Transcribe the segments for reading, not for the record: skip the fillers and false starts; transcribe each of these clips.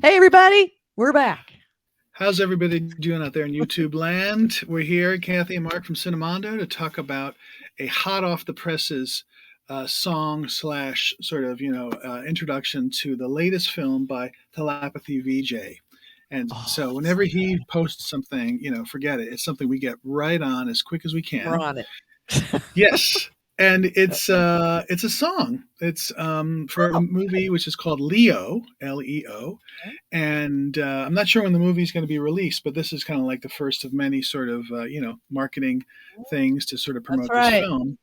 Hey, everybody, we're back. How's everybody doing out there in YouTube land? We're here, Kathy and Mark from Cinemondo, to talk about a hot off the presses song slash sort of introduction to the latest film by Thalapathy Vijay. And so whenever he posts something, forget it. It's something we get right on as quick as we We're can. on it. Yes. And it's a song. It's for a movie which is called Leo, Leo, and I'm not sure when the movie is going to be released, but this is kind of like the first of many sort of marketing things to sort of promote That's this right. film.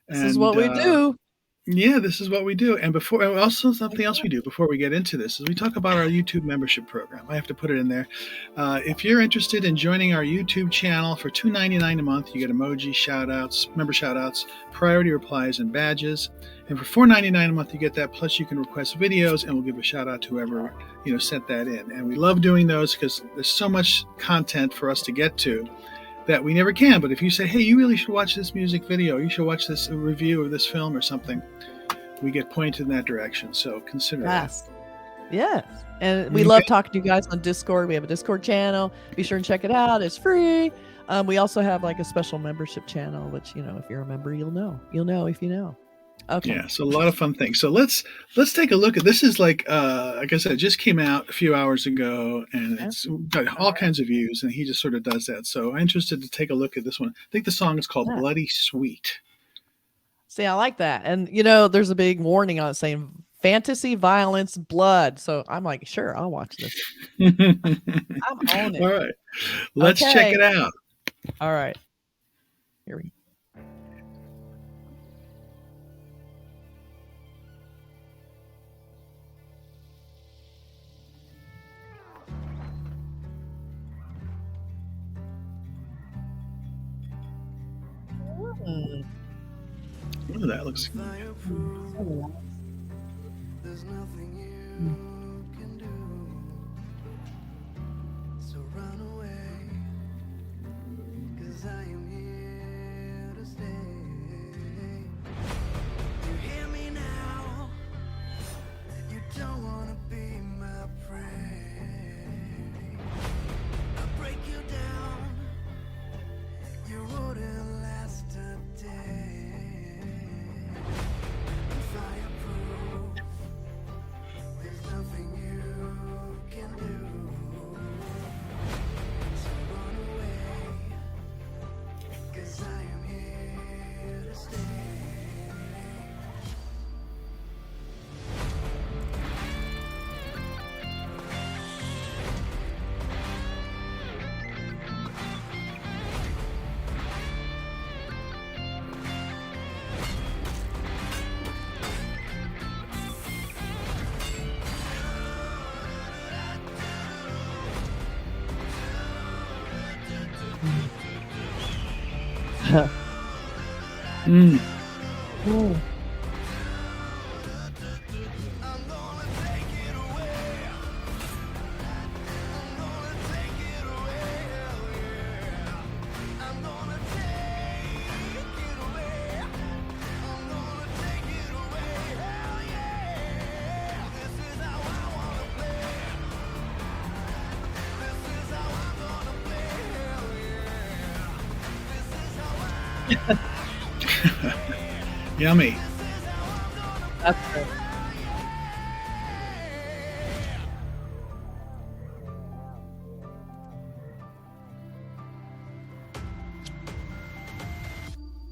This is And what we do. yeah, this is what we do. And also something else we do before we get into this is we talk about our YouTube membership program. I have to put it in there. If you're interested in joining our YouTube channel for $2.99 a month, you get emoji shout outs, member shout outs, priority replies, and badges. And for $4.99 a month, you get that. Plus, you can request videos, and we'll give a shout out to whoever sent that in. And we love doing those because there's so much content for us to get to that we never can. But if you say, hey, you really should watch this music video, you should watch this review of this film or something, we get pointed in that direction. So consider that. Yes. And we love talking to you guys on Discord. We have a Discord channel. Be sure and check it out. It's free. We also have like a special membership channel, which, if you're a member, you'll know. You'll know if you know. Okay. Yeah, so a lot of fun things. So let's take a look at this. Is like I said, it just came out a few hours ago, and it's got all kinds of views. And he just sort of does that. So I'm interested to take a look at this one. I think the song is called "Bloody Sweet." See, I like that, and there's a big warning on it saying fantasy, violence, blood. So I'm like, sure, I'll watch this. I'm on it. All right, let's check it out. All right, here we go. Oh, that looks good. There's nothing you can do, so run away, 'cause I am here to stay. You hear me now? You don't wanna be my prey. I break you down, you wouldn't last a day. Fireproof, there's nothing you can do, so run away, 'cause I am here to stay. Mm. Ooh. Yummy. That's good.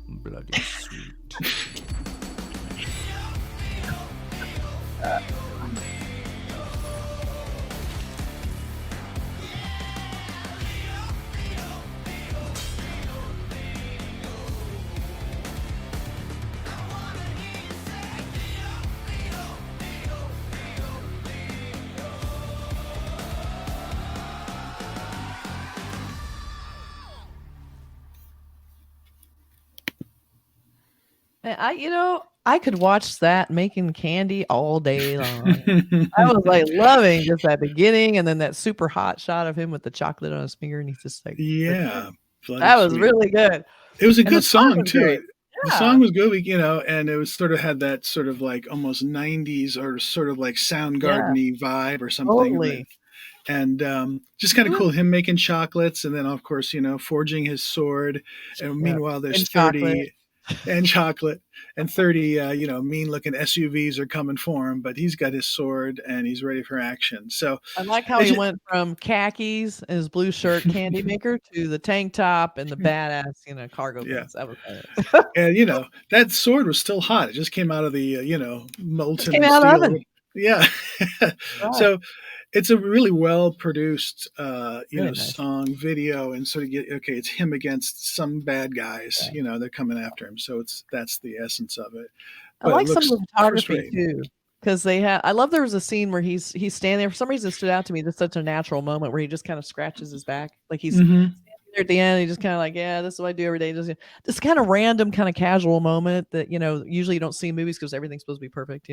Bloody sweet. I could watch that making candy all day long. I was like loving just that beginning, and then that super hot shot of him with the chocolate on his finger, and he's just like, yeah, that was really good. It was a good song too. The song was good, and it was sort of had that sort of like almost 90s or sort of like Soundgarden-y vibe or something. Totally. And just kind of Mhm. cool, him making chocolates, and then of course forging his sword, and meanwhile there's And chocolate. 30 and chocolate and 30 mean looking SUVs are coming for him, but he's got his sword and he's ready for action. So I like how it's he ju- went from khakis and his blue shirt candy maker to the tank top and the badass, cargo yeah, pants. That was funny. and that sword was still hot. It just came out of the Just molten came out of the steel. oven. Yeah. Right. So it's a really well produced Really nice. song video, and sort of it's him against some bad guys, they're coming after him. So that's the essence of it. I But it like some of looks the first photography rate. too, because I love there was a scene where he's standing there. For some reason, it stood out to me. Just such a natural moment where he just kind of scratches his back, like he's Mm-hmm. standing there at the end. He just kind of like, yeah, this is what I do every day. Just this kind of random, kind of casual moment that usually you don't see in movies because everything's supposed to be perfect.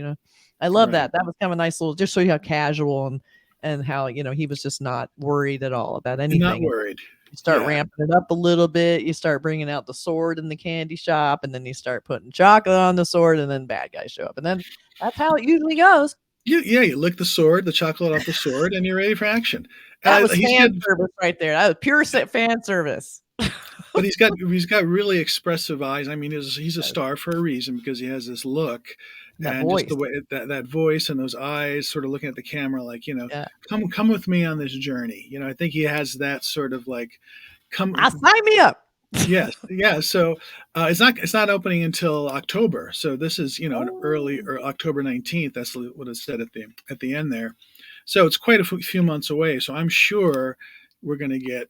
I love Right. that. That was kind of a nice little, just show you how casual and how he was just not worried at all about Not anything. worried. You start Yeah. ramping it up a little bit. You start bringing out the sword in the candy shop, and then you start putting chocolate on the sword, and then bad guys show up. And then that's how it usually goes. You lick the sword, the chocolate off the sword, and you're ready for action. That was He's fan good, service right there. That was pure fan service. but he's got really expressive eyes. I mean, he's a star for a reason because he has this look, That and just voice. the way that voice and those eyes, sort of looking at the camera, like Yeah. come with me on this journey. I think he has that sort of like, come. Sign me up. Yes, yeah. So it's not opening until October. So this is an early or October 19th. That's what it said at the end there. So it's quite a few months away. So I'm sure we're going to get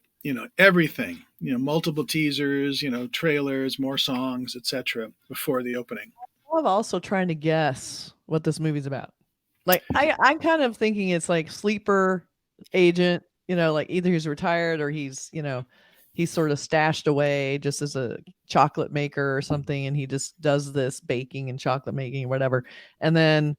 everything. Multiple teasers, trailers, more songs, etc. before the opening. I'm also trying to guess what this movie's about. Like I'm kind of thinking it's like sleeper agent, like either he's retired or he's sort of stashed away just as a chocolate maker or something, and he just does this baking and chocolate making or whatever. And then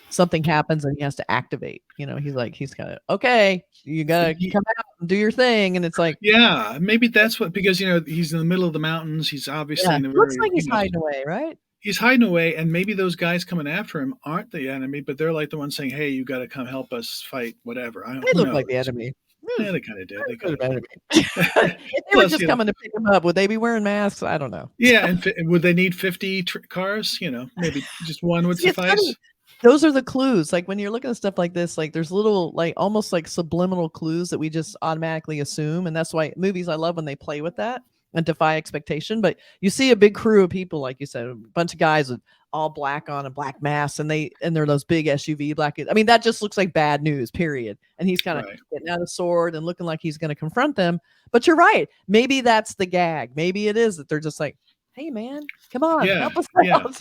something happens and he has to activate. He's kind of okay, you gotta come out and do your thing. And it's like, Yeah, maybe that's what, because he's in the middle of the mountains. He's obviously in a looks very like he's hiding away, right? he's hiding away, and maybe those guys coming after him aren't the enemy, but they're like the ones saying, "Hey, you got to come help us fight whatever." They Who look knows? like the enemy. Yeah, they kind of did. They Could kind have of been did. enemy. If they were Plus, just coming to pick him up, would they be wearing masks? I don't know. yeah, and would they need 50 cars? Maybe just one would See, it's suffice. funny. Those are the clues. Like when you're looking at stuff like this, like there's little, like almost like subliminal clues that we just automatically assume, and that's why movies, I love when they play with that and defy expectation. But you see a big crew of people, like you said, a bunch of guys with all black on and black masks, and they're those big SUV black. I mean, that just looks like bad news, period. And he's kind of Right. getting out a sword and looking like he's going to confront them. But you're right. Maybe that's the gag. Maybe it is that they're just like, "Hey, man, come on, Yeah, help us yeah. out."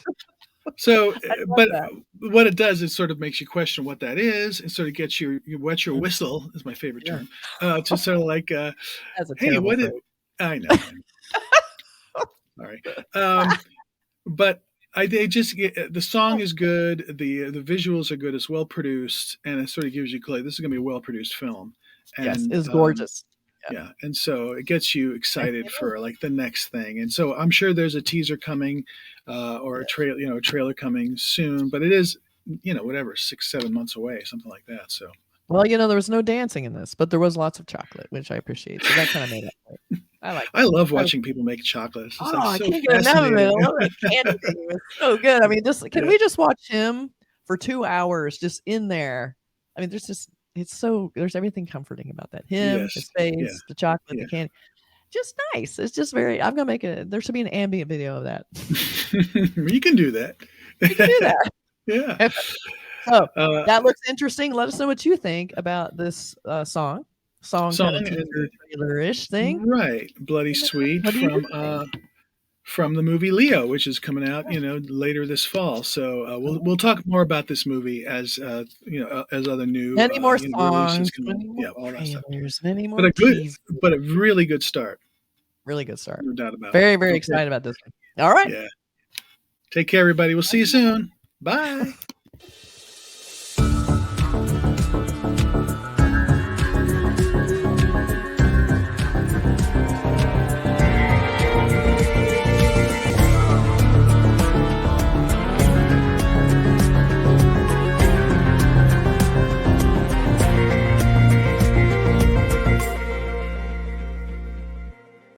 So, love but that. what it does is sort of makes you question what that is, and sort of gets you wet your whistle is my favorite Yeah. term, to sort of like, That's a hey, terrible what is? phrase. I know. All right, but they just the song is good, the visuals are good, it's well produced, and it sort of gives you clue. This is going to be a well produced film, Yes, and it's gorgeous. yeah, and so it gets you I excited can't for like the next thing. And so I'm sure there's a teaser coming, or a trailer coming soon. But it is, whatever, 6-7 months away, something like that. So Well, there was no dancing in this, but there was lots of chocolate, which I appreciate. So that kind of made up for it. I like I that. love watching people make chocolate. It's just Oh, like I so can't get enough of it. I fascinating. love that candy thing. It was so good. I mean, can Yeah. we just watch him for 2 hours just in there? I mean, there's everything comforting about that. Him, Yes. his face, Yeah. the chocolate, Yeah. the candy. Just nice. It's just I'm gonna make there should be an ambient video of that. You can do that. We can do that. Yeah. So Uh, that looks interesting. Let us know what you think about this song kind song of and teaser trailer-ish thing. right, Bloody Sweet What do you think? from the movie Leo, which is coming out, later this fall. So we'll talk more about this movie as as other new Many more releases songs, come many in. more Yeah, all that stuff. trailers, many But more a good, teasers. but a really good start, Really good start. no doubt about it. Very, very Okay. excited about this one. All right. Yeah. Take care, everybody. We'll see you soon. Bye.